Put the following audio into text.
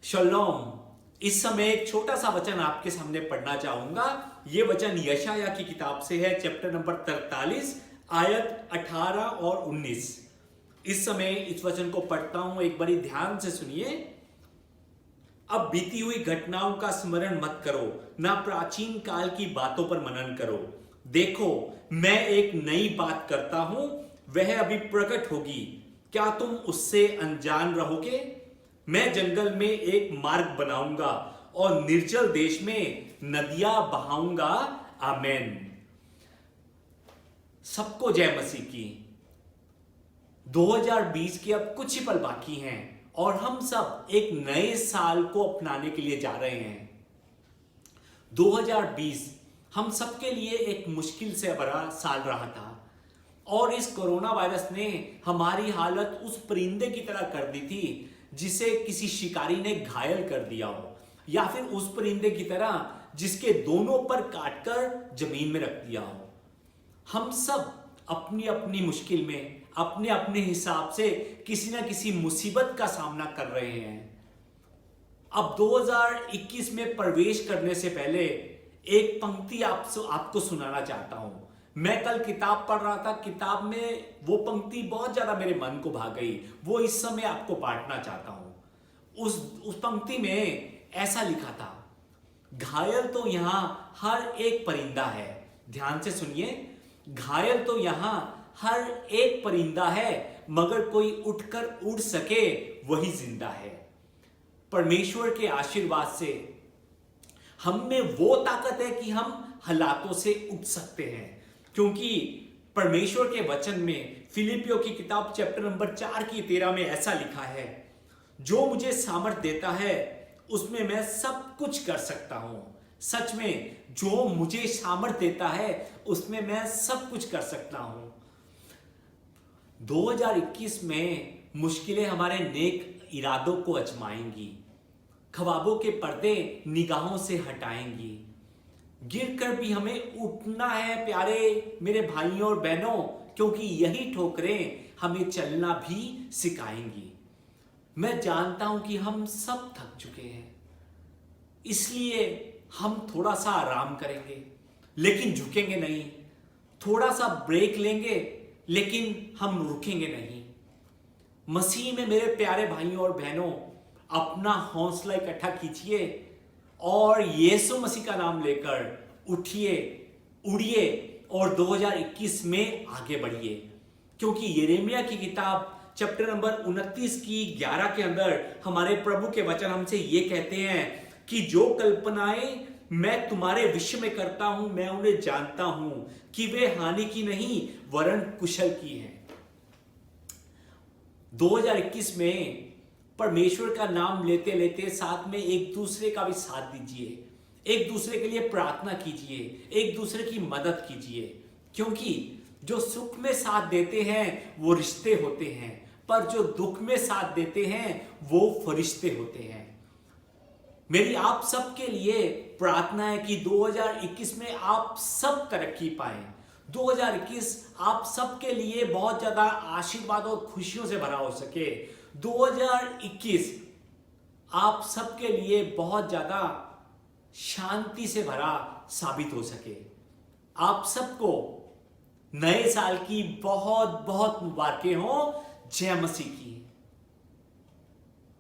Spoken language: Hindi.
शलोम। इस समय एक छोटा सा वचन आपके सामने पढ़ना चाहूंगा। यह वचन यशाया की किताब से है, चैप्टर नंबर 43 आयत 18 और 19। इस समय इस वचन को पढ़ता हूं, एक बारी ध्यान से सुनिए। अब बीती हुई घटनाओं का स्मरण मत करो, ना प्राचीन काल की बातों पर मनन करो। देखो, मैं एक नई बात करता हूं, वह अभी प्रकट होगी, क्या तुम उससे अनजान रहोगे? मैं जंगल में एक मार्ग बनाऊंगा और निर्जल देश में नदियां बहाऊंगा। आमेन। सबको जय मसीह की। 2020 के अब कुछ ही पल बाकी हैं और हम सब एक नए साल को अपनाने के लिए जा रहे हैं। 2020 हम सबके लिए एक मुश्किल से भरा साल रहा था और इस कोरोना वायरस ने हमारी हालत उस परिंदे की तरह कर दी थी जिसे किसी शिकारी ने घायल कर दिया हो, या फिर उस परिंदे की तरह जिसके दोनों पर काटकर जमीन में रख दिया हो। हम सब अपनी अपनी मुश्किल में अपने अपने हिसाब से किसी ना किसी मुसीबत का सामना कर रहे हैं। अब 2021 में प्रवेश करने से पहले एक पंक्ति आपको सुनाना चाहता हूं। मैं कल किताब पढ़ रहा था, किताब में वो पंक्ति बहुत ज्यादा मेरे मन को भा गई, वो इस समय आपको बांटना चाहता हूं। उस पंक्ति में ऐसा लिखा था, घायल तो यहां हर एक परिंदा है। ध्यान से सुनिए, घायल तो यहां हर एक परिंदा है, मगर कोई उठकर उड़ सके वही जिंदा है। परमेश्वर के आशीर्वाद से हम में वो ताकत है कि हम हालातों से उठ सकते हैं, क्योंकि परमेश्वर के वचन में फिलिपियों की किताब चैप्टर नंबर 4 की 13 में ऐसा लिखा है, जो मुझे सामर्थ देता है उसमें मैं सब कुछ कर सकता हूं। सच में, जो मुझे सामर्थ देता है उसमें मैं सब कुछ कर सकता हूं। 2021 में मुश्किलें हमारे नेक इरादों को अजमाएंगी, ख्वाबों के पर्दे निगाहों से हटाएंगी। गिरकर भी हमें उठना है प्यारे मेरे भाइयों और बहनों, क्योंकि यही ठोकरें हमें चलना भी सिखाएंगी। मैं जानता हूं कि हम सब थक चुके हैं, इसलिए हम थोड़ा सा आराम करेंगे लेकिन झुकेंगे नहीं। थोड़ा सा ब्रेक लेंगे लेकिन हम रुकेंगे नहीं। मसीह में मेरे प्यारे भाइयों और बहनों, अपना हौसला इकट्ठा कीजिए और यीशु मसीह का नाम लेकर उठिए, उड़िए और 2021 में आगे बढ़िए। क्योंकि यिर्मयाह की किताब चैप्टर नंबर 29 की 11 के अंदर हमारे प्रभु के वचन हमसे ये कहते हैं कि जो कल्पनाएं मैं तुम्हारे विषय में करता हूं, मैं उन्हें जानता हूं कि वे हानि की नहीं वरन कुशल की हैं। 2021 में परमेश्वर का नाम लेते लेते साथ में एक दूसरे का भी साथ दीजिए, एक दूसरे के लिए प्रार्थना कीजिए, एक दूसरे की मदद कीजिए। क्योंकि जो सुख में साथ देते हैं वो रिश्ते होते हैं, पर जो दुख में साथ देते हैं वो फरिश्ते होते हैं। मेरी आप सबके लिए प्रार्थना है कि 2021 में आप सब तरक्की पाएं। 2021 आप सबके लिए बहुत ज्यादा आशीर्वाद और खुशियों से भरा हो सके। 2021 आप सबके लिए बहुत ज्यादा शांति से भरा साबित हो सके। आप सबको नए साल की बहुत बहुत मुबारकें हो। जय मसीह की।